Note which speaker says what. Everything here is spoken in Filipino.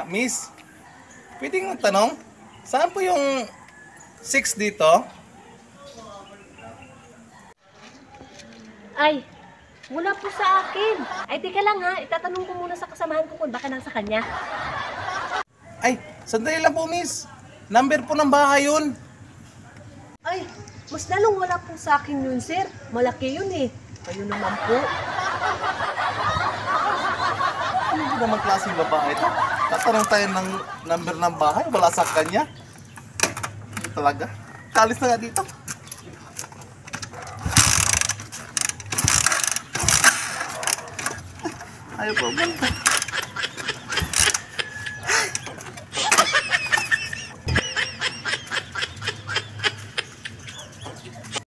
Speaker 1: Miss, pwedeng tanong, saan po yung 6 dito?
Speaker 2: Ay, wala po sa akin. Ay, teka lang ha. Itatanong ko muna sa kasamahan ko kung baka nasa kanya.
Speaker 1: Ay, sandali lang po, Miss. Number po ng bahay yun.
Speaker 2: Ay, mas lalong wala po sa akin yun, sir. Malaki yun eh. Kayo naman po.
Speaker 1: Ano ba naman klaseng babae ito? Tatanong tayo ng number ng bahay, wala sa kanya. Hindi talaga. Kalis na nga dito. Ayaw po, banta.